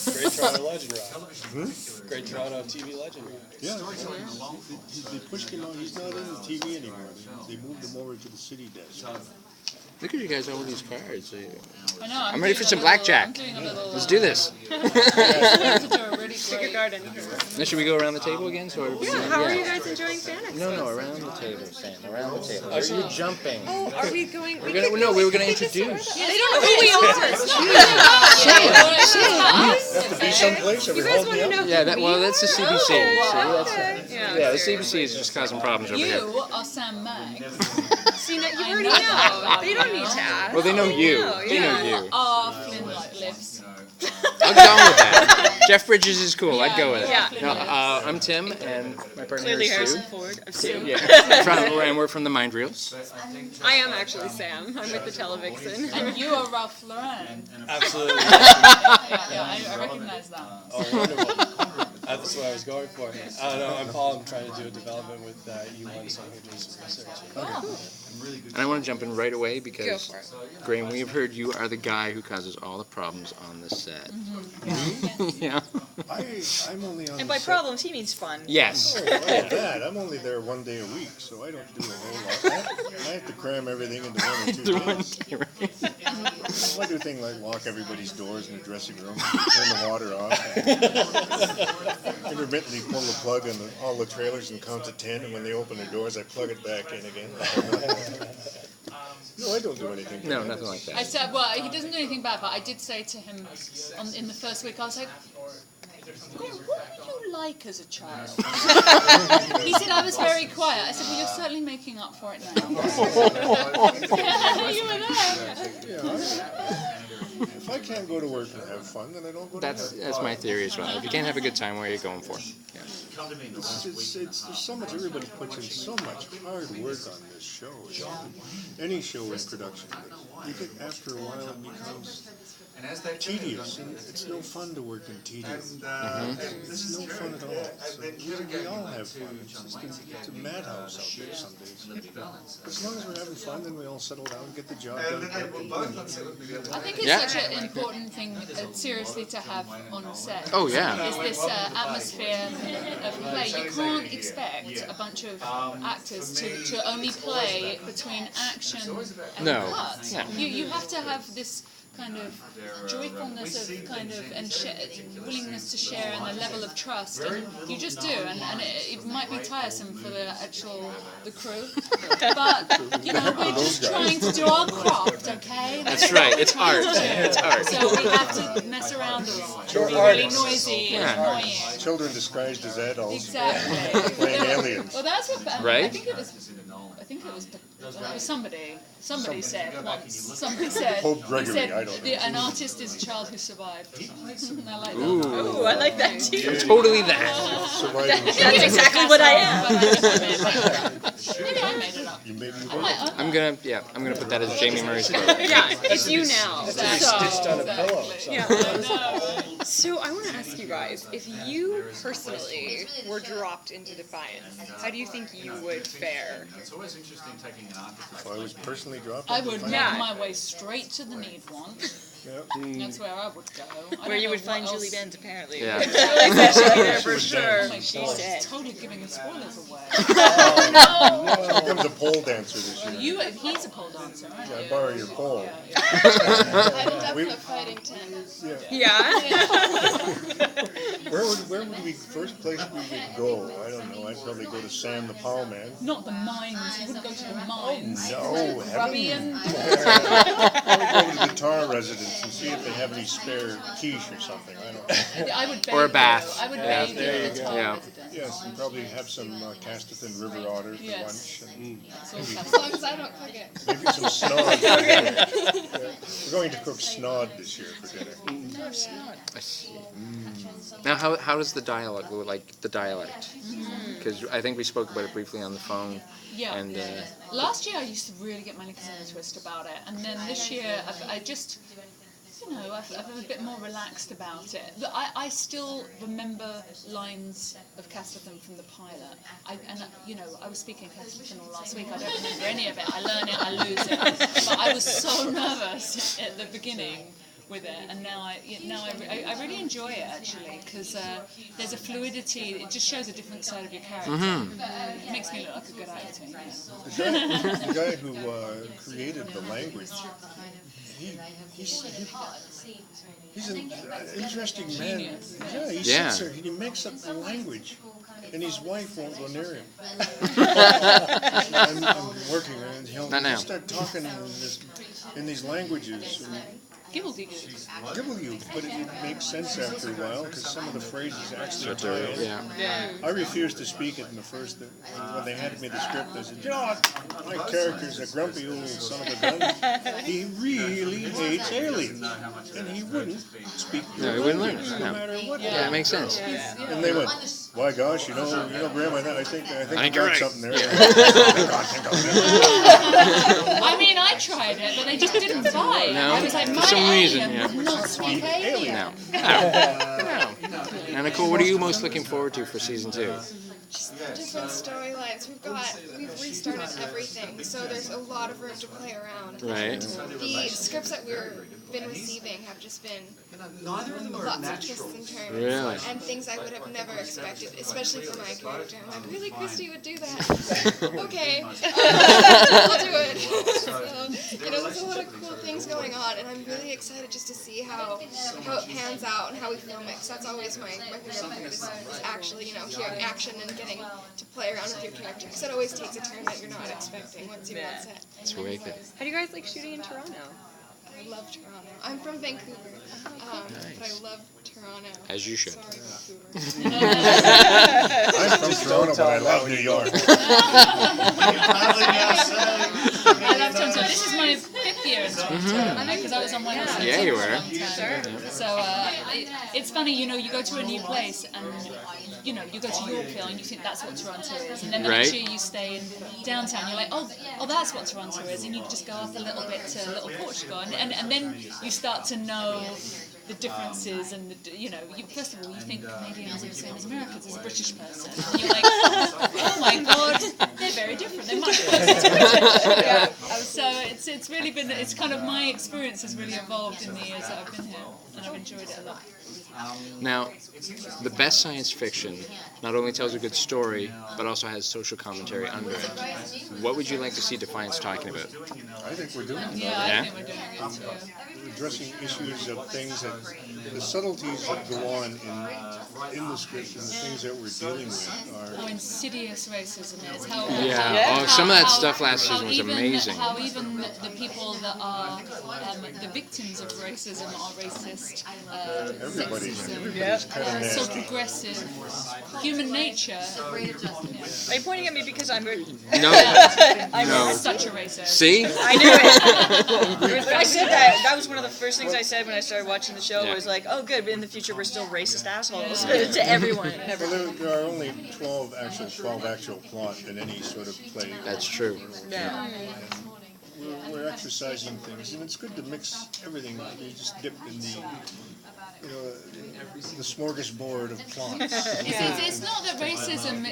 Great Toronto legend, Rob. Great Toronto TV legend, Rob. Yeah, they pushed him out. He's not in the TV anymore. They moved him over to the city desk. Look at you guys all with these cards. I know. I'm ready for some blackjack. Let's do this. Now, should we go around the table again? So How are you guys enjoying Fanix? No, around the table, Sam. Around the table. Are you jumping? Oh, are we going? We were going to introduce. Yeah, they don't know who we are. You have to be someplace. You guys want to know? Yeah, that's the CBC. Yeah, The CBC is just causing problems over here. You are Sam Mag. See, you already know. They don't need to ask. Well, they know you. They know you. You are Flynn Lives. I'll go with that. Jeff Bridges is cool. I'd go with it. Yeah. No, I'm Tim, and my partner Clearly is Harrison Sue. Ford of Sue. Yeah, and we're from the Mind Reels. I am actually Sam. I'm with the Televixen. And you are Ralph Lauren. Absolutely. I recognize that. Oh, wonderful. That's what I was going for. I'm Paul. I'm trying to do a development with E1, so I'm here doing some research. And I want to jump in right away because, Go for it. Graham, we have heard you are the guy who causes all the problems on the set. Yeah. I'm only on And the by set. problems, he means fun. Yes. Oh, like that. I'm only there 1 day a week, so I don't do a whole lot. I have to cram everything into 1 or 2 days. I do things like lock everybody's doors in the dressing room, turn the water off, intermittently pull the plug on all the trailers and count to 10, and when they open their doors, I plug it back in again. No, I don't do anything. No, nothing like I that. said, well, he doesn't do anything bad, but I did say to him in the first week, I was like, Graham, what were you like as a child? He said I was very quiet. I said, well, you're certainly making up for it now. You were there. If I can't go to work and have fun, then I don't go to work. That's my theory as well. If you can't have a good time, what are you going for? Yeah. There's so much, everybody puts in so much hard work on this show. Any show in production. You think after a while it becomes tedious, and it's no fun to work in tedious. It's no fun at all. So we all have fun. It's a madhouse out there some days. But as long as we're having fun, then we all settle down and get the job done. I think it's such an important thing, seriously, to have on set. Oh, yeah. Is this atmosphere of play. You can't expect a bunch of actors to only play between action and cuts. No. You have to have this kind of joyfulness of kind of and willingness to share and a level of trust, and you just do, and it might be tiresome for the crew, but you know we're just trying to do our craft, okay? That's right. It's art. It's art. So we have to mess around a lot, be really noisy and annoying. Children disguised as adults. Exactly. Playing aliens. Well, that's what. Right? I think it was somebody. Somebody said once. Somebody said. Pope He Gregory, said I don't know. an artist is a child who survived. I like that. Ooh, I like that too. Totally that. Surviving. That's exactly what I am. Maybe I made it up. You maybe you I'm gonna put that as Jaime Murray's quote. Yeah, it's you now. Stitched on a pillow. So. Yeah. So I want to ask you guys, if you personally were dropped into Defiance, how do you think you would fare? If I was personally dropped. I would make Yeah. my way straight to the need one. That's where I would go. Where you would find Julie Benz, apparently. Yeah. Julie said she'd be there for sure. Oh my She God, said. it's totally giving the spoilers away. She becomes a pole dancer this year. He's a pole dancer, aren't I you? borrow your pole. I'm a definite fighting Tim. Yeah. Where would we first place we would go? I don't know. I'd probably go to Sam the Pow Man. Not the mines. You wouldn't go to the mines. No, Grubby heaven. and... I would go to the guitar residence and see if they have any spare quiche or something. I don't know. I would bathe Or a bath. I would Yeah. bathe There in you the go. tar Yeah. residence. Yes, and probably have some Castleton River Otter for Yes. lunch. And That's all As that's- long as I don't cook it. maybe some snod. We're going to cook snod this year for dinner. Now, how does the dialogue go? Like the dialect? Because I think we spoke about it briefly on the phone. Yeah. And Last year I used to really get my knickers in a twist about it, and then this year I just, I've been a bit more relaxed about it. I still remember lines of Castleton from the pilot. I was speaking Castleton all last week. I don't remember any of it. I learn it, I lose it. But I was so nervous at the beginning with it, and now I really enjoy it actually, because there's a fluidity. It just shows a different side of your character. It makes me look like a good actor. Yeah. The guy who created the language, he's an interesting man. Yeah, he sits there, he makes up the language, and his wife won't go near him. I'm working, and he'll start talking in these languages. Gibble-you, but it makes sense after a while because some of the phrases actually tie in. Yeah. I refused to speak it in the first. When they handed me the script, I said, "You know what? My character's a grumpy old son of a gun. He really hates aliens, and he wouldn't speak. No, he wouldn't learn. No matter what. Yeah, it makes sense. And they went, "Why, gosh, you know, Graham, I think you got something there." I mean, I tried it, but they just didn't buy it. No, I was like, for some reason, would not speak alien. No. Now, Nicole, what are you most looking forward to for season 2? Different storylines. We've restarted everything, so there's a lot of room to play around. Right. The scripts that we've been receiving have just been lots of twists and turns. Really? And things I would have never expected, especially for my character. I'm like, really, Christy would do that? Okay, I'll do it. So, there's a lot of cool things going on, and I'm really excited just to see how it pans out and how we film it, because that's always my favorite part is actually, hearing action and getting to play around with your character, because it always takes a turn that you're not expecting once you're on set. It's wicked. How do you guys like shooting in Toronto? I love Toronto. I'm from Vancouver, but I love Toronto. As you should. Sorry, I'm from Toronto, but I love New York. I love Toronto. This is my 5th year in Toronto, because I was on one of the Yeah, you were. So it's funny, you go to a new place and you go to Yorkville and you think that's what Toronto is, and then the next year you stay in downtown, you're like, oh, that's what Toronto is, and you just go off a little bit to Little Portugal, and then you start to know the differences, and first of all you think Canadians are the same as Americans as a British person, and you're like, oh my god, they're very different. They're much closer to British. So it's really been, it's kind of, my experience has really evolved in the years that I've been here, and I've enjoyed it a lot. Now, the best science fiction not only tells a good story, but also has social commentary under it. What would you like to see Defiance talking about? I think we're doing it. Yeah, I think we're doing it too. We're addressing issues of things that, the subtleties that go on in the script and the things that we're dealing with are... insidious racism is. Some of that stuff last season was amazing. How even the people that are the victims of racism are racist. Everybody's kind of So nasty. progressive. Human nature. Are you pointing at me because I'm a... No. I'm such a racist. See? I knew it. I said that. That was one of the first things I said when I started watching the show. Was like, oh, good, but in the future we're still racist assholes to everyone. Well, there are only 12 actual plot in any sort of play. That's true. Yeah. We're exercising things, and it's good to mix everything. You just dip in the smorgasbord of plots. It's not that racism,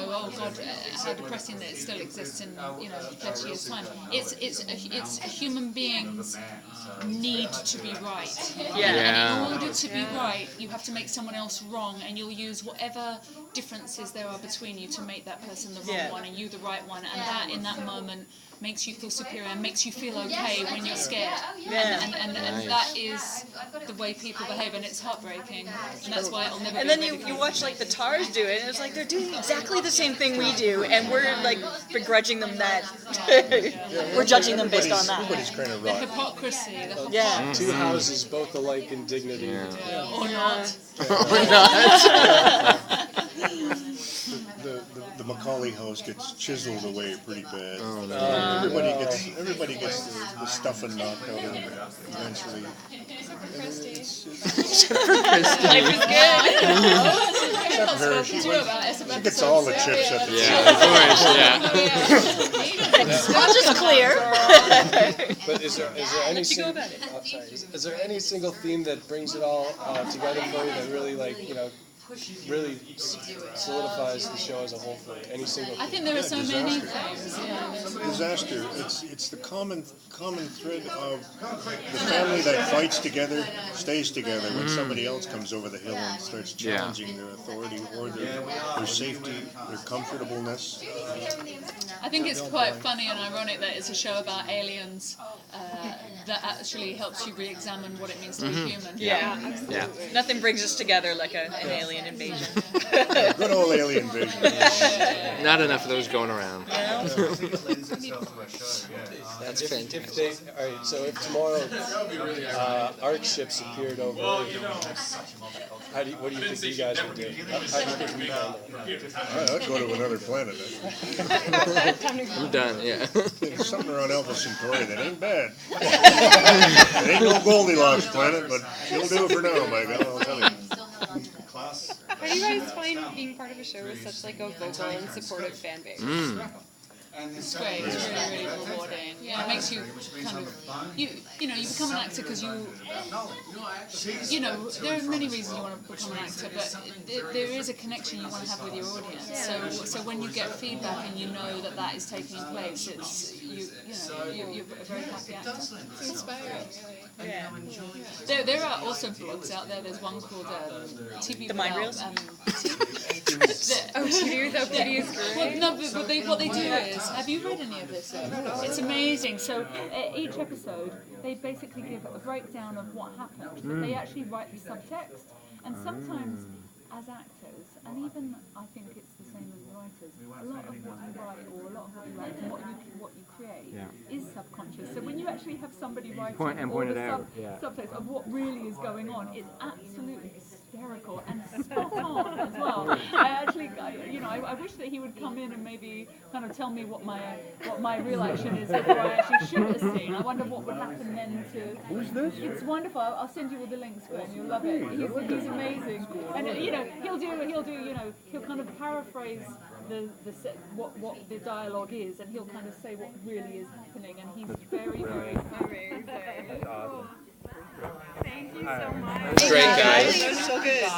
oh God, how depressing that it still exists in 30 years' time. It's human beings need to be right. And in order to be right, you have to make someone else wrong, and you'll use whatever differences there are between you to make that person the wrong one and you the right one, and that in that moment makes you feel superior and makes you feel okay when you're scared. And that is the way people behave, and it's heartbreaking, and that's why it'll never. And then you watch like the Tars do it, and it's like they're doing exactly the same thing we do, and we're like begrudging them that. We're judging them based on that. Everybody's kind of The right. hypocrisy. Two houses both alike in dignity. Or not. The Macaulay house gets chiseled away pretty bad. Oh, no. Everybody gets the stuffing knocked out of them eventually. Life is good. Except her, she gets all the chips at the Of course, I'll just clear. But is there any is there any single theme that brings it all together for you that really really solidifies the show as a whole for any single. I think there are so many Disaster. things. Yeah. Disaster. It's the common thread of the family that fights together stays together when somebody else comes over the hill and starts challenging their authority or their safety, their comfortableness. I think it's quite funny and ironic that it's a show about aliens that actually helps you re-examine what it means to be human. Yeah, absolutely. Nothing brings us together like an alien invasion. Good old alien invasion. Not enough of those going around. That's fantastic. All right, so if tomorrow ARC ships appeared over Earth, what do you think you guys would do? How do you think we'd handle it? I'd go to another planet. I'm done, yeah. There's something around Alpha Centauri that ain't bad. It ain't no Goldilocks planet, but it'll do for now, my God, I'll tell you. How do you guys find being part of a show with such like a vocal and supportive fan base? It's great. It's really, really rewarding. Yeah, it makes you kind of you become an actor because there are many reasons you want to become an actor, but there is a connection you want to have with your audience. So when you get feedback and you know that is taking place, it's you're a very happy actor. It's inspiring, really. Yeah. There are also blogs out there. There's one called TV The Mind Without, Reels? TV Without Pity is great. Well, no, but what they do is, have you read any of this? It's amazing. So each episode, they basically give a breakdown of what happened, but they actually write the subtext. And sometimes, as actors, and even I think it's the same as writers, a lot of what you write or a lot of what you write and what you create is subconscious. So when you actually have somebody writing all the subtext of what really is going on, it's absolutely hysterical and spot on as well. I wish that he would come in and maybe kind of tell me what my real action is before I actually shoot a scene. I wonder what would happen then to. Who's this? It's wonderful. I'll send you all the links, Graham. You'll love it. He's amazing, and he'll kind of paraphrase what the dialogue is, and he'll kind of say what really is happening, and he's very, very amazing. That's awesome. Thank you so much. That's great, guys. That was so good.